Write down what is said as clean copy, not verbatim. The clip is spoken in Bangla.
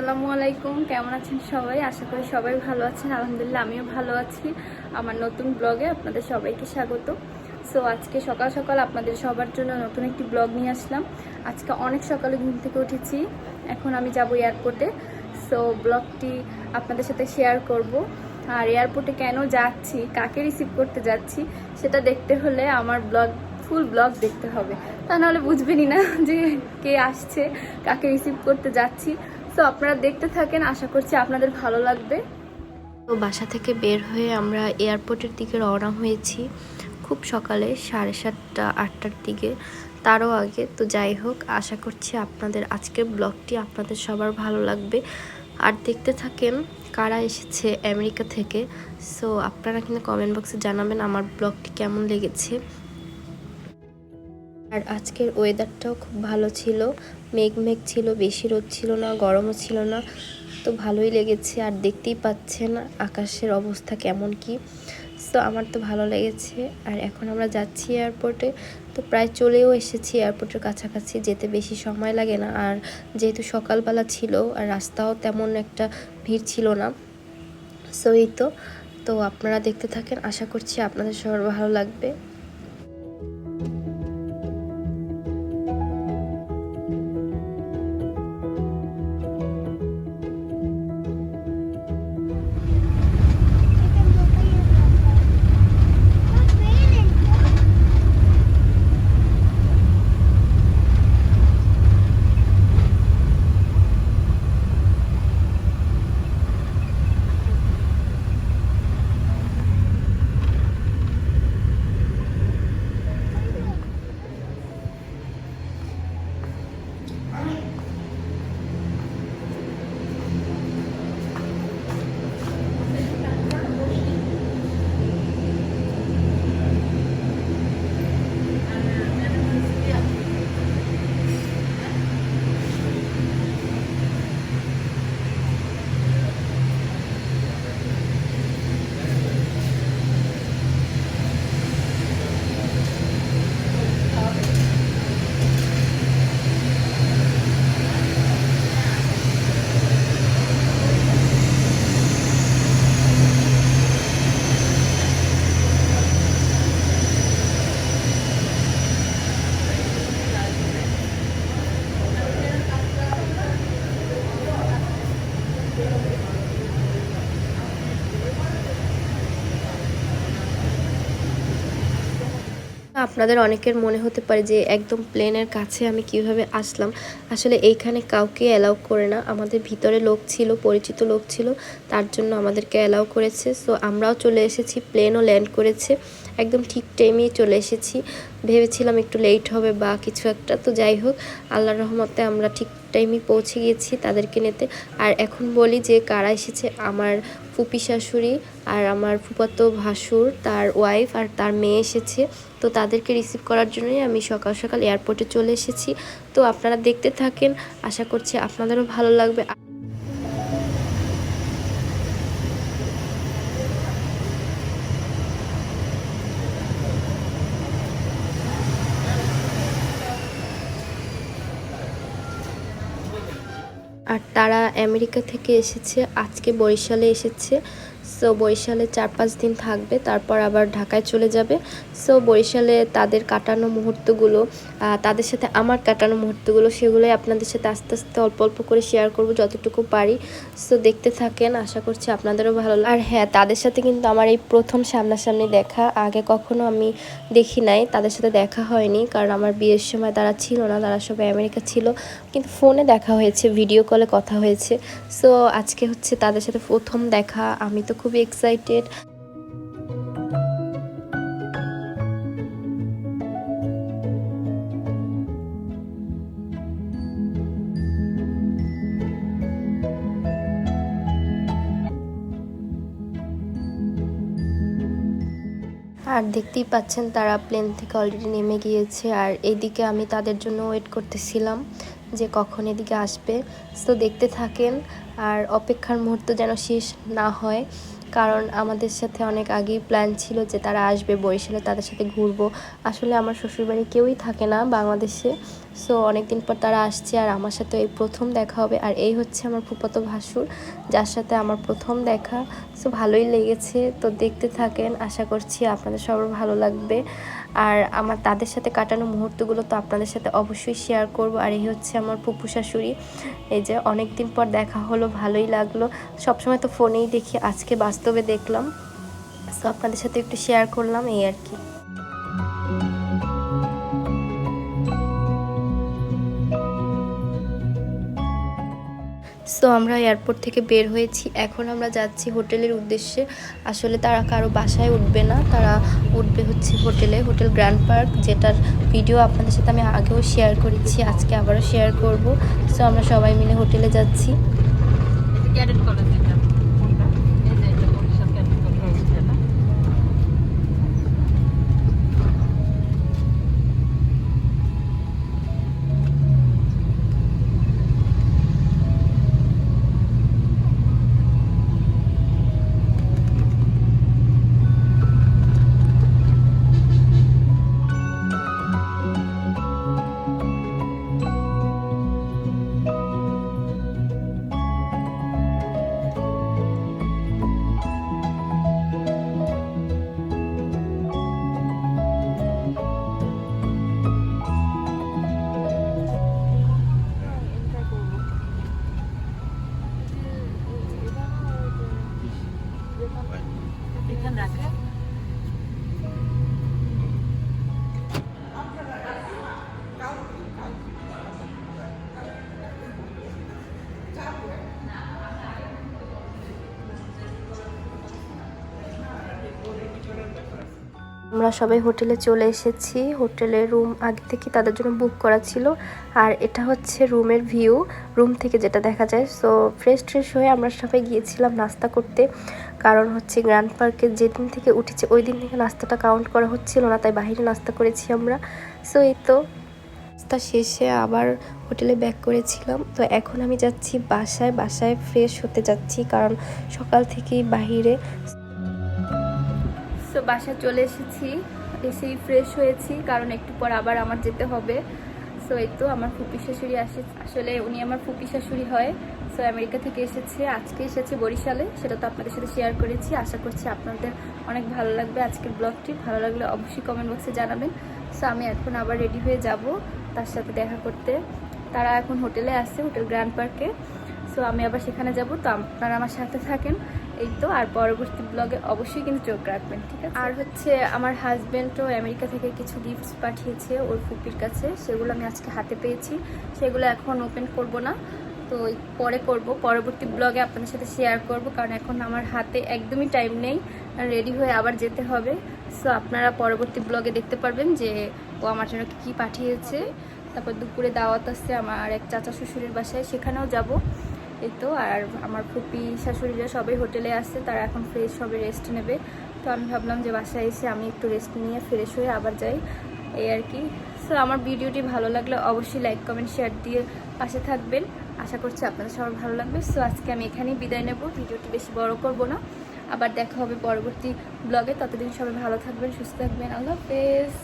আসসালামু আলাইকুম। কেমন আছেন সবাই? আশা করি সবাই ভালো আছেন। আলহামদুলিল্লাহ আমিও ভালো আছি। আমার নতুন ব্লগে আপনাদের সবাইকে স্বাগত। সো আজকে সকাল সকাল আপনাদের সবার জন্য নতুন একটি ব্লগ নিয়ে আসলাম। আজকে অনেক সকালে ঘুম থেকে উঠেছি, এখন আমি যাব এয়ারপোর্টে। সো ব্লগটি আপনাদের সাথে শেয়ার করব। আর এয়ারপোর্টে কেন যাচ্ছি, কাকে রিসিভ করতে যাচ্ছি, সেটা দেখতে হলে আমার ফুল ব্লগ দেখতে হবে, তা নাহলে বুঝবেনই না যে কে আসছে, কাকে রিসিভ করতে যাচ্ছি। তো আপনারা দেখতে থাকেন, আশা করছি আপনাদের ভালো লাগবে। তো বাসা থেকে বের হয়ে আমরা এয়ারপোর্টের দিকে রওনা হয়েছি খুব সকালে 7:30 8টার দিকে, তারও আগে। তো যাই হোক, আশা করছি আপনাদের আজকের ব্লগটি আপনাদের সবার ভালো লাগবে। আর দেখতে থাকেন কারা এসেছে আমেরিকা থেকে। সো আপনারা কিন্তু কমেন্ট বক্সে জানাবেন আমার ব্লগটি কেমন লেগেছে। আর আজকের ওয়েদারটাও খুব ভালো ছিল, মেঘ ছিল, বেশি রোদ ছিল না, গরমও ছিল না। তো ভালোই লেগেছে। আর দেখতেই পাচ্ছেন আকাশের অবস্থা কেমন কি। তো আমার তো ভালো লেগেছে। আর এখন আমরা যাচ্ছি এয়ারপোর্টে। তো প্রায় চলেও এসেছি এয়ারপোর্টের কাছাকাছি, যেতে বেশি সময় লাগে না। আর যেহেতু সকালবেলা ছিল আর রাস্তাও তেমন একটা ভিড় ছিল না। সো এই তো আপনারা দেখতে থাকেন, আশা করছি আপনাদের সবার ভালো লাগবে। আপনাদের অনেকের মনে হতে পারে যে একদম প্লেনের কাছে আমি কিভাবে আসলাম। আসলে এইখানে কাউকে অ্যালাউ করে না, আমাদের ভিতরে লোক ছিল, পরিচিত লোক ছিল, তার জন্য আমাদেরকে অ্যালাউ করেছে। সো আমরাও চলে এসেছি, প্লেনও ল্যান্ড করেছে, একদম ঠিক টাইমেই চলে এসেছি। ভেবেছিলাম একটু লেট হবে বা কিছু একটা, তো যাই হোক আল্লাহর রহমতে আমরা ঠিক টাইমে পৌঁছে গিয়েছি তাদেরকে নিতে। আর এখন বলি যে কারা এসেছে। আমার ফুপি শাশুড়ি আর আমার ফুফাতো ভাসুর, তার ওয়াইফ আর তার মেয়ে এসেছে। তো তাদেরকে রিসিভ করার জন্যই আমি সকাল সকাল এয়ারপোর্টে চলে এসেছি। তো আপনারা দেখতে থাকেন, আশা করছি আপনাদেরও ভালো লাগবে। আর তারা আমেরিকা থেকে এসেছে, আজকে বরিশালে এসেছে। সো বরিশালে 4-5 দিন থাকবে, তারপর আবার ঢাকায় চলে যাবে। সো বরিশালে তাদের কাটানো মুহূর্তগুলো, তাদের সাথে আমার কাটানো মুহূর্তগুলো, সেগুলোই আপনাদের সাথে আস্তে আস্তে অল্প অল্প করে শেয়ার করব যতটুকু পারি। সো দেখতে থাকেন, আশা করছি আপনাদেরও ভালো লাগে। আর হ্যাঁ, তাদের সাথে কিন্তু আমার এই প্রথম সামনাসামনি দেখা, আগে কখনো আমি দেখি নাই, তাদের সাথে দেখা হয়নি, কারণ আমার বিয়ের সময় তারা ছিল না, তারা সবাই আমেরিকা ছিল। কিন্তু ফোনে দেখা হয়েছে, ভিডিও কলে কথা হয়েছে। সো আজকে হচ্ছে তাদের সাথে প্রথম দেখা, আমি তো খুবই এক্সাইটেড। আর দেখতেই পাচ্ছেন তারা প্লেন থেকে অলরেডি নেমে গিয়েছে। আর এইদিকে আমি তাদের জন্য ওয়েট করতেছিলাম যে কখন এদিকে আসবে। সো দেখতে থাকেন, আর অপেক্ষার মুহূর্ত যেন শেষ না হয়, কারণ আমাদের সাথে অনেক আগেই প্ল্যান ছিল যে তারা আসবে বরিশালে, তাদের সাথে ঘুরবো। আসলে আমার শ্বশুরবাড়ি কেউই থাকে না বাংলাদেশে, সো অনেকদিন পর তারা আসছে আর আমার সাথে এই প্রথম দেখা হবে। আর এই হচ্ছে আমার ফুফাতো ভাসুর, যার সাথে আমার প্রথম দেখা। সো ভালোই লেগেছে, তো দেখতে থাকেন, আশা করছি আপনাদের সবার ভালো লাগবে। আর আমার তাদের সাথে কাটানো মুহূর্তগুলো তো আপনাদের সাথে অবশ্যই শেয়ার করব। আর এই হচ্ছে আমার ফুপু শাশুড়ি, এই যে অনেক দিন পর দেখা হলো, ভালোই লাগলো। সবসময় তো ফোনেই দেখি, আজকে বাস্তবে দেখলাম, সো আপনাদের সাথে একটু শেয়ার করলাম, এই আর কি। সো আমরা এয়ারপোর্ট থেকে বের হয়েছি, এখন আমরা যাচ্ছি হোটেলের উদ্দেশ্যে। আসলে তারা কারো বাসায় উঠবে না, তারা উঠবে হচ্ছে হোটেলে, হোটেল গ্র্যান্ড পার্ক, যেটার ভিডিও আপনাদের সাথে আমি আগেও শেয়ার করেছি, আজকে আবারও শেয়ার করব। সো আমরা সবাই মিলে হোটেলে যাচ্ছি। আমরা সবাই হোটেলে চলে এসেছি। হোটেলের রুম আগে থেকে তাদের জন্য বুক করা ছিল, আর এটা হচ্ছে রুমের ভিউ, রুম থেকে যেটা দেখা যায়। সো ফ্রেশ হয়ে আমরা সবাই গিয়েছিলাম নাস্তা করতে, কারণ হচ্ছে গ্র্যান্ড পার্কে যেদিন থেকে উঠেছে ওই দিন থেকে নাস্তাটা কাউন্ট করা হচ্ছিল না, তাই বাইরে নাস্তা করেছি আমরা। সো এই তো নাস্তা শেষে আবার হোটেলে ব্যাক করেছিলাম। তো এখন আমি যাচ্ছি বাসায় ফ্রেশ হতে যাচ্ছি, কারণ সকাল থেকেই বাহিরে। সো বাসায় চলে এসেছি, এসেই ফ্রেশ হয়েছি, কারণ একটু পর আবার আমার যেতে হবে। সো এই তো আমার ফুপি শাশুড়ি আসলে উনি আমার ফুপি শাশুড়ি হয়। সো আমেরিকা থেকে এসেছে, আজকে এসেছে বরিশালে, সেটা তো আপনাদের সাথে শেয়ার করেছি। আশা করছি আপনাদের অনেক ভালো লাগবে আজকের ব্লগটি। ভালো লাগলে অবশ্যই কমেন্ট বক্সে জানাবেন। সো আমি এখন আবার রেডি হয়ে যাব তার সাথে দেখা করতে। তারা এখন হোটেলে আসছে, হোটেল গ্র্যান্ড পার্কে। সো আমি আবার সেখানে যাব, তো আপনারা আমার সাথে থাকেন। এই তো, আর পরবর্তী ব্লগে অবশ্যই কিন্তু চোখ রাখবেন, ঠিক আছে? আর হচ্ছে আমার হাজব্যান্ডও আমেরিকা থেকে কিছু গিফটস পাঠিয়েছে ওর ফুপির কাছে, সেগুলো আমি আজকে হাতে পেয়েছি। সেগুলো এখন ওপেন করব না, তো পরে করব, পরবর্তী ব্লগে আপনাদের সাথে শেয়ার করব, কারণ এখন আমার হাতে একদমই টাইম নেই, রেডি হয়ে আবার যেতে হবে। সো আপনারা পরবর্তী ব্লগে দেখতে পারবেন যে ও আমার জন্য কী পাঠিয়েছে। তারপর দুপুরে দাওয়াত আছে আমার এক চাচা শ্বশুরের বাসায়, সেখানেও যাব। এই তো, আর আমার ফুপি শাশুড়িরা সবাই হোটেলে আসছে, তারা এখন ফ্রেশ হবে, রেস্ট নেবে। তো আমি ভাবলাম যে বাসায় এসে আমি একটু রেস্ট নিয়ে ফ্রেশ হয়ে আবার যাই, এই আর কি। সো আমার ভিডিওটি ভালো লাগলে অবশ্যই লাইক কমেন্ট শেয়ার দিয়ে পাশে থাকবেন, আশা করছি আপনাদের সবার ভালো লাগবে। সো আজকে আমি এখানেই বিদায় নেব, ভিডিওটি বেশি বড় করব না, আবার দেখা হবে পরবর্তী ব্লগে। ততদিন সবাই ভালো থাকবেন, সুস্থ থাকবেন, আল্লাহ হাফেজ।